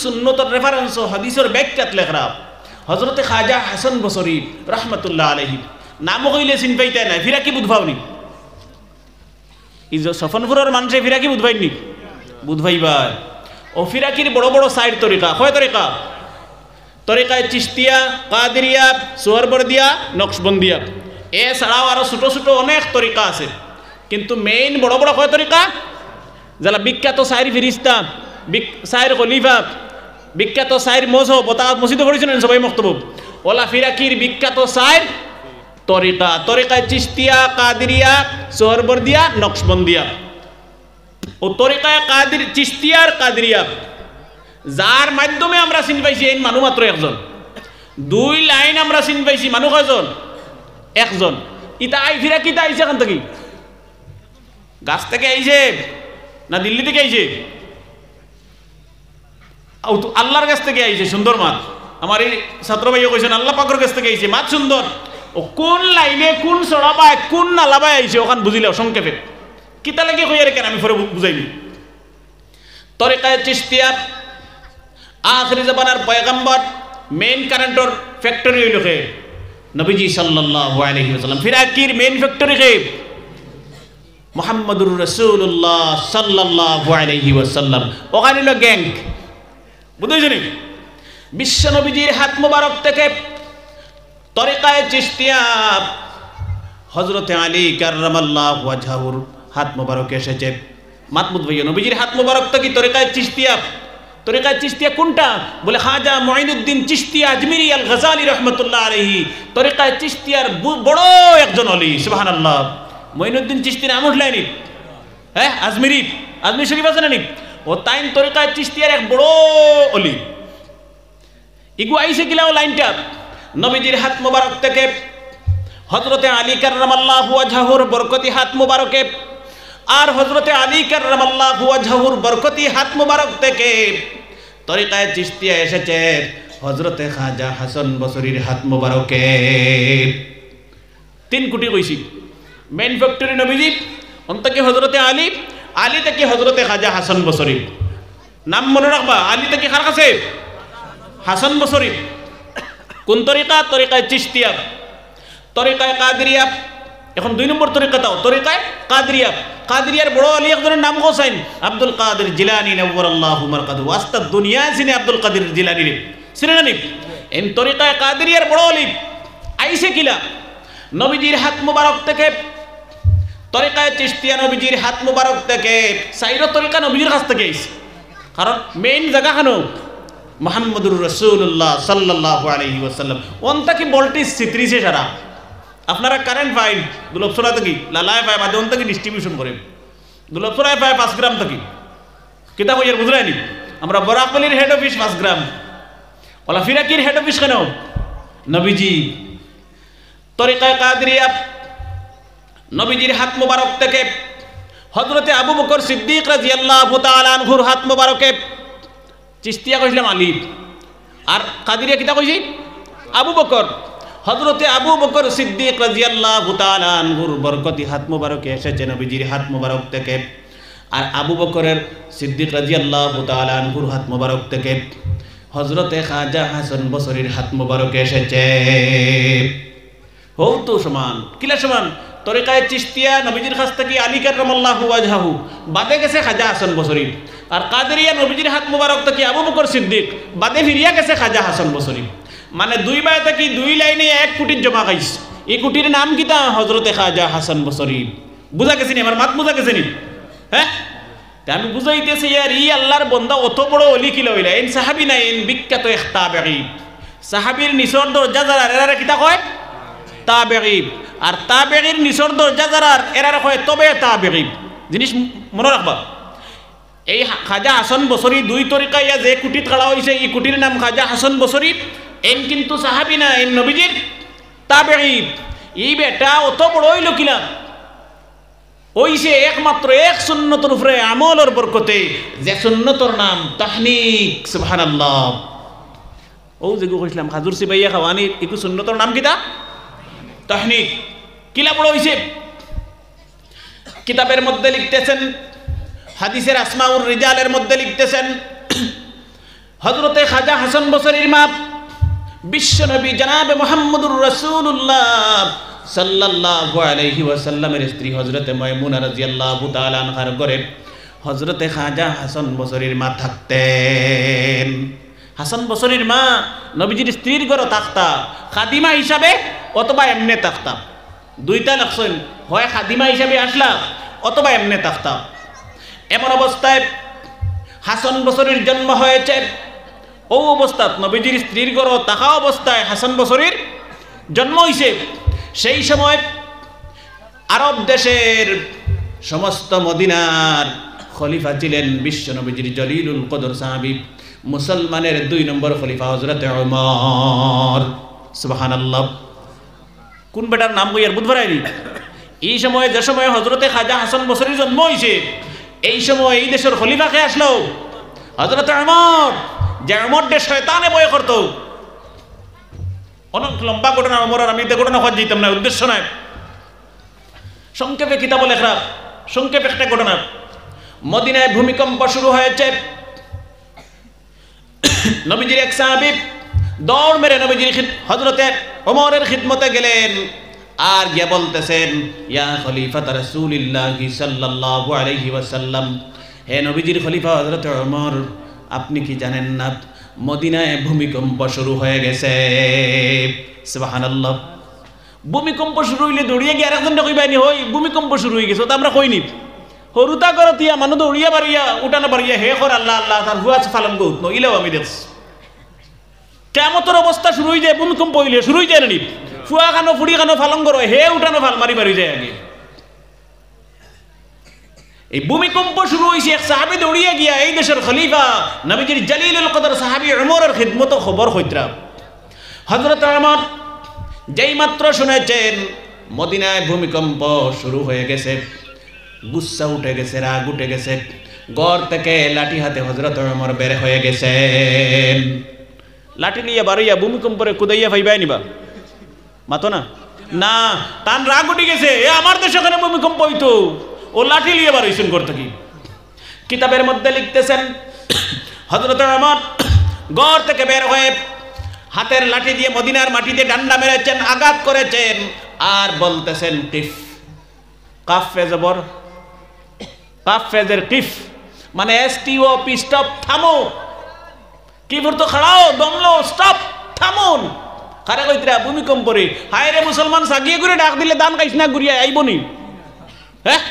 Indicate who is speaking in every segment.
Speaker 1: সুন্নতর reference হাদিসের ব্যাখ্যাত লেখরা হযরতে খাজা হাসান বসরি রাহমাতুল্লাহ আলাইহি নাম কইলে চিন পাইতে না ফিরাকি বুধভাওনি ইজ সফনপুরের মানুষে ফিরাকি বুধভাইনি বুধভাইবা ও ফিরাকির বড় বড় সাইড তরিকা কয় তরিকা তরিকায় চিশতিয়া কাদেরিয়া সোহরবর্দিয়া নকশবন্দিয়া এছাড়াও আরো ছোট ছোট অনেক তরিকা আছে কিন্তু মেইন বড় বড় কয় তরিকা যারা বিখ্যাত সাইর ফিরিস্তা সাইর খলিফা বিখ্যাত সাইর মজহব ওটা মসজিদে পড়েছিলেন সবাই মক্তব ওলা ফিরাকির বিখ্যাত সাইর তরিকা তরিকায় চিশতিয়া কাদেরিয়া সোহরবর্দিয়া নকশবন্দিয়া ও তরিকায় কাদের চিশতিয়ার কাদেরিয়া যার মাধ্যমে আমরা চিন পাইছি এই মানুষ মাত্র একজন দুই লাইন আমরা চিন পাইছি মানুষ কয়জন একজন ইতা আই ফিরাকিটা আইছে এখান থেকে গাছ থেকে আইছে না দিল্লি থেকে আইছে আল্লাহর কাছ থেকে আইছে সুন্দর মাত আমার এই ছাত্র ভাইও কইছেন আল্লাহ পাকের কাছ থেকে আইছে মাত সুন্দর ও কোন লাইনে কোন সড়াবায় কোন নালাবায় আইছে ওখান বুঝিলে সংক্ষেপে কিতা লাগে কইয়ারে কেন আমি পরে বুঝাইনি তরিকায়ে চিশতিয়া আখিরি জামানার পয়গম্বর মেইন কারেন্টর ফ্যাক্টরি হইল কে নবীজি সাল্লাল্লাহু আলাইহি ওয়াসাল্লাম ফিরাকির মেইন ফ্যাক্টরি কে মুহাম্মদুর রাসূলুল্লাহ সাল্লাল্লাহু আলাইহি ওয়াসাল্লাম ওখানে হলো গ্যাং বুঝছেন বিশ্ব নবীজির হাত মোবারক থেকে তরিকায়ে চিশতিয়া হযরতে আলী কাররামাল্লাহু ওয়াজহাহুর হাত মোবারক এসেছে মাতমুদ ভাই নবীজির হাত মোবারক থেকে তরিকায়ে চিশতিয়া কোনটা বলে খাজা মুঈনুদ্দিন চিশতিয়া আজমিরি আল গজালি রাহমাতুল্লাহ আলাইহি তরিকায়ে চিশতিয়ার বড় একজন ওলি সুবহানাল্লাহ মুঈনুদ্দিন চিশতি নাম উঠলেনি হ্যাঁ আজমিরি শরীফ আছে না ও তাইন তরিকায়ে চিশতিয়ার এক বড় ওলি ইগু আইছে কিলাও লাইনটা নবীজির হাত মোবারক থেকে হযরতে আলী কাররামাল্লাহু ওয়াজহাহুর বরকতি হাত মোবারকে আর হযরতে আলী কাররামাল্লাহু ওয়াজহাহুর বরকতি হাত মোবারক থেকে তরিকায়ে চিশতিয়া এসেছে হযরতে খাজা হাসান বসরির হাত মোবারকে 3 কোটি কইছি মেইন ফ্যাক্টরি নবীজি অন্তকে হযরতে আলী থেকে হযরতে খাজা হাসান বসরি নাম মনে রাখবা আলী থেকে কার কাছে হাসান বসরি কোন তরিকায়ে চিশতিয়া তরিকায়ে কাদেরিয়া এখন 2 নম্বর তরিকাটাও তরিকায়ে কাদেরিয়ার বড় আলী একজনের নাম হোসেন আব্দুল কাদের জিলানী নওয়ারাল্লাহু মারকাদহু ওয়াস্তাদ দুনিয়া সিনে আব্দুল কাদের জিলানী সিনেনানি এন তরিকায়ে কাদেরিয়ার বড় আলী আইছে কিলা নবীজির হাত মোবারক থেকে তরিকায়ে চিশতিয়া নবীজির হাত মোবারক থেকে সাইরো তরিকা নবীজির কাছ থেকে আইছে কারণ মেইন জায়গা খানো মুহাম্মদুর রাসূলুল্লাহ সাল্লাল্লাহু আলাইহি ওয়াসাল্লাম অন্তকি ভোল্টেজ 36 সারা আপনারা কারেন্ট পাইন দুলপসরা থেকে লালায় পায় বাদে অন্তকি ডিস্ট্রিবিউশন করে দুলপসরায় পায় 5 গ্রাম থেকে কিতা কইয়ার বুঝলাইনি আমরা বরাকলির হেড অফিস 5 গ্রাম ওলা ফিরাকির হেড অফিস কেন নবীজি তরিকায়ে কাদেরিয়া নবীজির হাত মোবারক থেকে হযরতে আবু বকর সিদ্দিক রাদিয়াল্লাহু তাআলা আনহুর হাত মোবারকে চিশতিয়া কইছিলাম আলী আর কাদেরিয়া কিতা কইছি আবু বকর হযরতে আবু বকর সিদ্দিক রাদিয়াল্লাহু তাআলা আনহুর বরকতি হাত মোবারকে এসেছে নবীজির হাত মোবারক থেকে আর আবু বকরের সিদ্দিক রাদিয়াল্লাহু তাআলা আনহুর হাত মোবারক থেকে হযরতে খাজা হাসান বসরির হাত মোবারকে এসেছে হও তো সমান কিলা সমান তরিকায়ে চিশতিয়া নবীজির কাছ থেকে আলী কাররামাল্লাহু ওয়াজহাহু বাদে গেছে খাজা হাসান বসরি আর কাদেরিয়া নবীজির হাত মোবারক থেকে আবু বকর সিদ্দিক বাদে ফিরিয়া গেছে খাজা হাসান বসরি মানে 2 বাই থেকে 2 লাইনে 1 কোটি জমা খাইছে এই কোটির নাম কিতা হযরতে খাজা হাসান বসরি বুঝা গেছে নি আমার মাত বুঝা গেছে নি হ্যাঁ আমি বুঝাইতেছি ইয়ার ই আল্লাহর বান্দা অত বড় ওলি কি লইলা এন সাহাবী না এন বিখ্যাত এক তাবেঈ সাহাবীর নিসর দরজা যারা এরা কিতা কয় তাবেঈ আর তাবেঈর নিসর দরজা যারা এরা কয় তবে তাবেঈ জিনিস মনে রাখবা এই খাজা হাসান বসরি 2 তরিকায় যে কুটিত খাড়া হইছে এই কুটির নাম খাজা হাসান বসরি এন কিন্তু সাহাবী না এন নবীজির তাবেঈ এই বেটা অত বড় হইল কিলা ওইসে একমাত্র এক সুন্নতের উপরে আমলের বরকতে যে সুন্নতর নাম তাহনিক সুবহানাল্লাহ ও যে কইছিলাম খাজুর সিবাইয়া খাওয়ানি একটু সুন্নতর নাম কিতা তাহনিক কিলা বড় হইছে কিতাবের মধ্যে লিখতেছেন হাদিসের আসমাউর রিজালের মধ্যে লিখতেছেন হযরতে খাজা হাসান বসরির মা বিশ্বনবী জনাবে মুহাম্মদুর রাসূলুল্লাহ সাল্লাল্লাহু আলাইহি ওয়াসাল্লামের স্ত্রী হযরতে মায়মুনা রাদিয়াল্লাহু তাআলা আনহার ঘরে হযরতে খাজা হাসান বসরির মা থাকতেন। হাসান বসরির মা নবীজির স্ত্রীর ঘরে থাকতা খাদিমা হিসাবে অথবা এমনে থাকতা, দুইটা লাগছেন, হয় খাদিমা হিসাবে আসলা অথবা এমনে থাকতা। এমন অবস্থায় হাসান বসরির জন্ম হয়েছে। ও অবস্থাত নবীজির স্ত্রীর ঘর থাকা অবস্থায় হাসান বসরির জন্ম হয়েছে। সেই সময় আরব দেশের সমস্ত মদিনার খলিফা ছিলেন বিশ্ব নবীজির জলিলুল কদর সাহাবী মুসলমানের 2 নম্বর খলিফা হযরতে ওমর। সুবহানাল্লাহ। কোন বেটার নাম কইয়ার বুধবারাইনি। এই সময় যে সময় হযরতে খাজা হাসান বসরির জন্ম হয়েছে, এই সময় এই দেশের খলিফা কে আসলো? হযরতে ওমর। যে ওমরকে শয়তানে ভয় করত। অনেক লম্বা ঘটনা ওমরের, আমি এই ঘটনা হজ যেতাম না, উদ্দেশ্য নয়, সংক্ষেপে কিতাব লেখা, সংক্ষেপে একটা ঘটনা। মদিনায় ভূমিকম্প শুরু হয়েছে। নবীজির এক সাহাবী দৌড় মেরে নবীজির হযরতে ওমরের খিদমতে গেলেন আর গিয়ে বলতেছেন, ইয়া খলিফাত রাসূলিল্লাহি সাল্লাল্লাহু আলাইহি ওয়াসাল্লাম, হে নবীজির খলিফা হযরতে ওমর, আপনি কি জানেন না মদিনায় ভূমিকম্প শুরু হয়ে গেছে? সুবহানাল্লাহ। ভূমিকম্প শুরু হইলে দৌড়িয়ে গিয়ে আরেকজন কইবাইনি, হই ভূমিকম্প শুরু হয়ে গেছে, তো আমরা কইনি হরুতা করতিয়া মানুষ দৌড়িয়া বাড়িয়া উঠানো বাড়িয়া হে কর আল্লাহ আল্লাহ তার হুয়া ফালন গৌত নইলেও আমি দেখছি কেমতের অবস্থা শুরু হয়ে যায়। ভূমিকম্প হইলে শুরু হয়ে যায় না, ফুয়া খানো ফুড়ি খানো ফালন করো, হে উঠানো ফাল মারি বাড়ি যায় আগে। এই ভূমিকম্প শুরু হয়েছে, এক সাহাবী দৌড়িয়ে গিয়া এই দেশের খলিফা নবীজির জলিলুল কদর সাহাবী ওমরের খিদমত খবর হইতরা। হযরত ওমর যেই মাত্র শুনেছেন মদিনায় ভূমিকম্প শুরু হয়ে গেছে, গুচ্ছা উঠে গেছে, রাগ উঠে গেছে, ঘর থেকে লাঠি হাতে হযরত ওমর বের হয়ে গেছেন। লাঠি নিয়ে বাড়িয়া ভূমিকম্পরে কুদাইয়া ভাইবাই নিবা মাতো না, না তার রাগ উঠে গেছে, এ আমার দেশে ওখানে ভূমিকম্প হইতো, ও লাঠি নিয়ে বার হইছেন করতে কি। কিতাবের মধ্যে লিখতেছেন হযরত ওমর ঘর থেকে বের হয়ে হাতের লাঠি দিয়ে মদিনার মাটিতে ডান্ডা মেরেছেন, আঘাত করেছেন আর বলতেছেন কিফ, কাফ ফেজবর, কাফ ফেজের কিফ মানে STOP, স্টপ, থামো। কি বলতো? খাড়াও, দমলো, স্টপ, থামুন। কারে কইতরা? ভূমিকম্পরে। হায় রে মুসলমান, সাগিয়ে করে ডাক দিলে দান খাইস না, ঘুরিয়া আইবনি। হ্যাঁ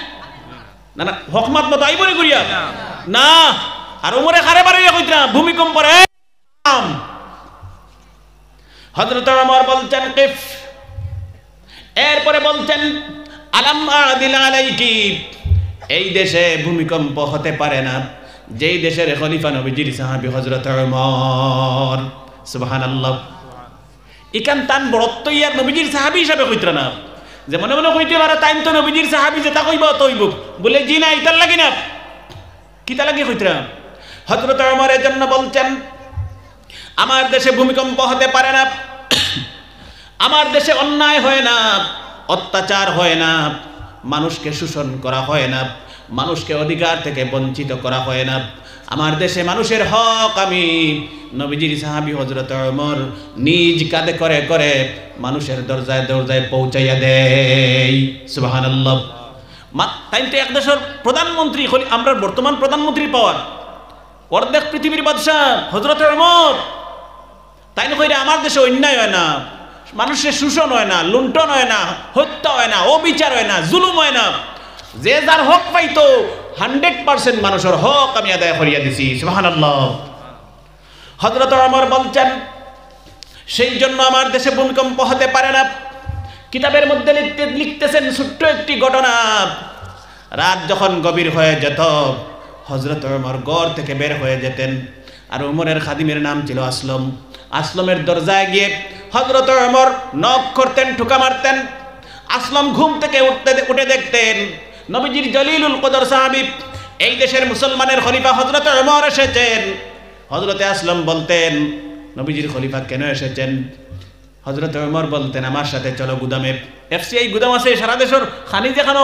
Speaker 1: না না, হকমাত মতো আইবনি ঘুরিয়া না। আর ওমরে খারে বাড়িয়া কইতরা ভূমিকম্পরে থাম। হযরত ওমর বলছেন কিফ, এরপরে বলছেন আলাম আদিল আলাইকি, এই দেশে ভূমিকম্প হতে পারে না যেই দেশের খলিফা নবীজির সাহাবী হযরত ওমর। সুবহানাল্লাহ। ইকান তান বড়ত্ব ইয়ার নবীজির সাহাবী হিসাবে কইতরা না, যে মনে মনে কইতে পারে তাইন তো নবীজির সাহাবী, যেটা কইবা তইব বলে জি না, ইতার লাগি না, কিতা লাগি কইতরা। হযরত ওমর এর জন্য বলছেন আমার দেশে ভূমিকম্প হতে পারে না, আমার দেশে অন্যায় হয় না, অত্যাচার হয় না, মানুষকে শোষণ করা হয় না, মানুষকে অধিকার থেকে বঞ্চিত করা হয় না। আমার দেশে মানুষের হক আমি নবীজির সাহাবী হযরত ওমর নিজ কাঁধে করে করে মানুষের দরজায় দরজায় পৌঁছাইয়া দেয়। সুবহানাল্লাহ। তাই তো এক দেশের প্রধানমন্ত্রী, আমরা বর্তমান প্রধানমন্ত্রী পাওয়ার অর্ধেক পৃথিবীর বাদশাহ হযরত ওমর। তাই না কইরা আমার দেশে অন্যায় হয় না, মানুষের শোষণ হয় না, লুণ্ঠন হয় না, হত্যা হয় না, অবিচার হয় না, জুলুম হয় না। যে যার হক পাইতো 100% মানুষের হক আমি আদায় করিয়া দিছি। সুবহানাল্লাহ। হযরত ওমর বলছেন সেই জন্য আমার দেশে ভূমিকম্প হতে পারে না। কিতাবের মধ্যে লিখতেছেন ছোট্ট একটি ঘটনা। রাত যখন গভীর হয়ে যেত হযরত ওমর ঘর থেকে বের হয়ে যেতেন, আর ওমরের খাদিমের নাম ছিল আসলম। আসলমের দরজায় গিয়ে হযরত ওমর নক করতেন, ঠুকা মারতেন। আসলম ঘুম থেকে উঠে দেখতেন নবীজির জলিলুল কদর সাহাবী এই দেশের মুসলমানের খলিফা হযরত ওমর এসেছেন। হযরতে আসলম বলতেন নবীজির খলিফা কেন এসেছেন? হযরত ওমর বলতেন আমার সাথে চলো গুদামে, FCI গুদাম আছে সারা দেশের, খানি যেখানে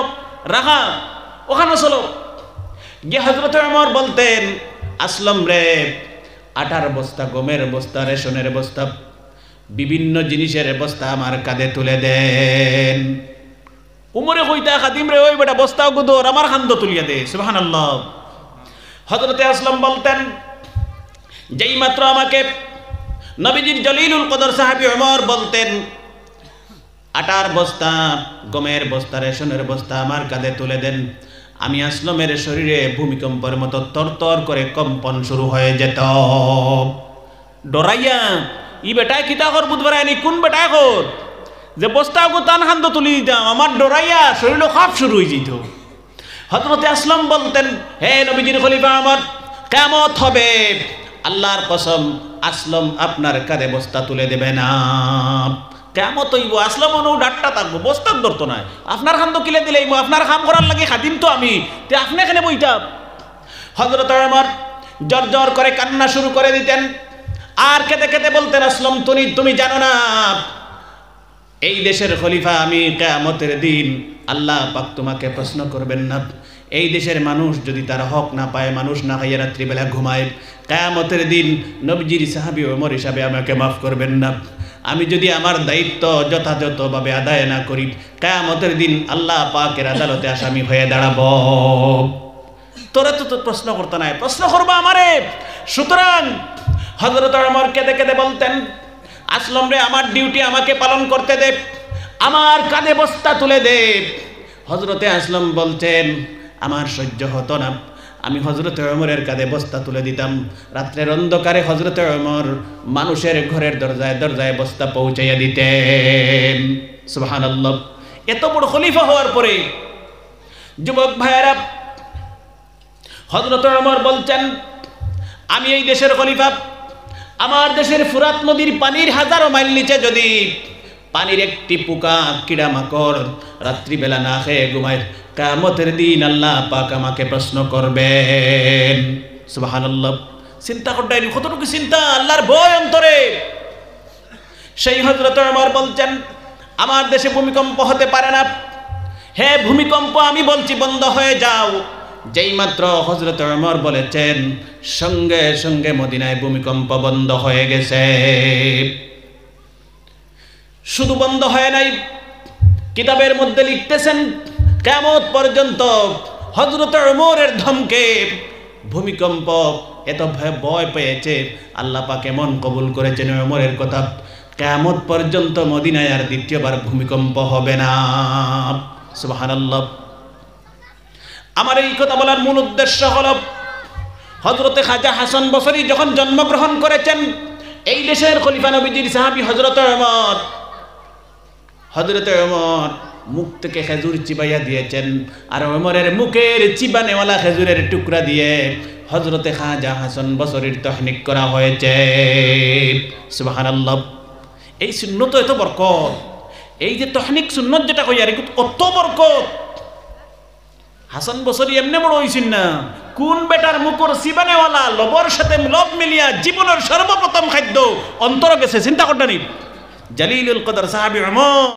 Speaker 1: রাখা ওখানে চলো। গিয়ে হযরত ওমর বলতেন আসলম রে, আটার বস্তা, গমের বস্তা, রেশনের বস্তা, বিভিন্ন জিনিসের বস্তা আমার কাঁধে তুলে দেন। উমরে কইতা খাদিম রে, ওই বেটা বস্তা গুদর আমার খান্দ তুলিয়া দে। সুবহানাল্লাহ। হযরতে আসলাম বলতেন, যেই মাত্র আমাকে নবীজির জলিলুল কদর সাহাবী ওমর বলতেন, আটার বস্তা, গমের বস্তা, রেশনের বস্তা আমার কাঁধে তুলে দেন, আমি আসলামের শরীরে ভূমিকম্পের মতো তরতর করে কম্পন শুরু হয়ে যেত। ডরাইয়া ই বেটায় কিতা কর বুধবার আনি, কোন বেটায় কর যে বস্তা গো তান খান্দ তুলি দিতাম, আমার ডরাইয়া শরীরে খাপ শুরু হয়ে যেত। হযরতে আসলাম বলতেন, হে নবীজির খলিফা আমার, কিয়ামত হবে, আল্লাহর কসম আসলাম আপনার কাঁধে বস্তা তুলে দেবে না। কিয়ামত হইব, আসলাম অনু ডাট্টা থাকবো, বস্তার ধরতো না, আপনার খান্দ কিলে দিলে আপনার কাম করার লাগে খাদিম তো আমি, তে আপনি এখানে বইটা। হযরত ওমর জর জর করে কান্না শুরু করে দিতেন আর কেঁদে কেঁদে বলতেন, আসলাম তুমি জানো না এই দেশের খলিফা আমি, কিয়ামতের দিন আল্লাহ পাক তোমাকে প্রশ্ন করবেন না। এই দেশের মানুষ যদি তার হক না পায়, মানুষ না খাইয়া রাত্রিবেলা ঘুমায়, কিয়ামতের দিন নবীজির সাহাবী ওমর হিসাবে আমাকে মাফ করবেন না। আমি যদি আমার দায়িত্ব যথাযথভাবে আদায় না করি, কিয়ামতের দিন আল্লাহ পাকের আদালতে আসামি হয়ে দাঁড়াবো। তোরা তো প্রশ্ন করতে নাই, প্রশ্ন করবো আমারে। সুতরাং হযরত ওমর কেঁদে কেঁদে বলতেন, আসলাম রে আমার ডিউটি আমাকে পালন করতে দে, আমার কাঁধে বস্তা তুলে দে। হযরতে আসলাম বলতেন, আমার সহ্য হতো না, আমি হযরতে ওমরের কাঁধে বস্তা তুলে দিতাম। রাত্রের অন্ধকারে হযরতে ওমর মানুষের ঘরের দরজায় দরজায় বস্তা পৌঁছাইয়া দিতেন। সুবহানাল্লাহ। এত বড় খলিফা হওয়ার পরে যুবক ভাইয়েরা, হযরতে ওমর বলছেন, আমি এই দেশের খলিফা, আমার দেশের ফুরাত নদীর পানির হাজারো মাইল নিচে যদি পানির একটি পোকা কিড়া মাকড় রাত্রিবেলা না খেয়ে ঘুমায়, কিয়ামতের দিন আল্লাহ পাক আমাকে প্রশ্ন করবেন। সুবহানাল্লাহ। চিন্তা করতেন, কতটুকু চিন্তা, আল্লাহর ভয় অন্তরে। সেই হযরত ওমর বলছেন, আমার দেশে ভূমিকম্প হতে পারে না, হে ভূমিকম্প আমি বলছি বন্ধ হয়ে যাও। যেই মাত্র হযরত ওমর বলেছেন, সঙ্গে সঙ্গে মদিনায় ভূমিকম্প বন্ধ হয়ে গেছে। শুধু বন্ধ হয় নাই, কিতাবের মধ্যে লিখতেছেন কিয়ামত পর্যন্ত হযরত ওমরের ধমকে ভূমিকম্প এত ভয় পেয়েছে, আল্লাহ পাক এমন কবুল করেছেন ওমরের কথা, কিয়ামত পর্যন্ত মদিনায় আর দ্বিতীয়বার ভূমিকম্প হবে না। সুবহানাল্লাহ। আমার এই কথা বলার মূল উদ্দেশ্য হলো, হযরতে খাজা হাসান বসরি যখন জন্মগ্রহণ করেছেন, এই দেশের খলিফা নবীজির সাহাবী হযরতে ওমর, হযরতে ওমর মুখ থেকে খেজুর চিবাইয়া দিয়েছেন, আর ওমরের মুখের চিবানেওয়ালা খেজুরের টুকরা দিয়ে হযরতে খাজা হাসান বসরির তহনিক করা হয়েছে। সুবহানাল্লাহ। এই সুন্নত এত বরকত, এই যে তহনিক সুন্নত যেটা কই আর অত বরকত। হাসান বসরি এমনি বড় হইছেন না, কোন বেটার মুখর চিবানেওয়ালা লবর সাথে লব মিলিয়া জীবনের সর্বপ্রথম খাদ্য অন্তর গেছে, চিন্তা করতে নি। জলিলুল কদর সাহাবী ওমর।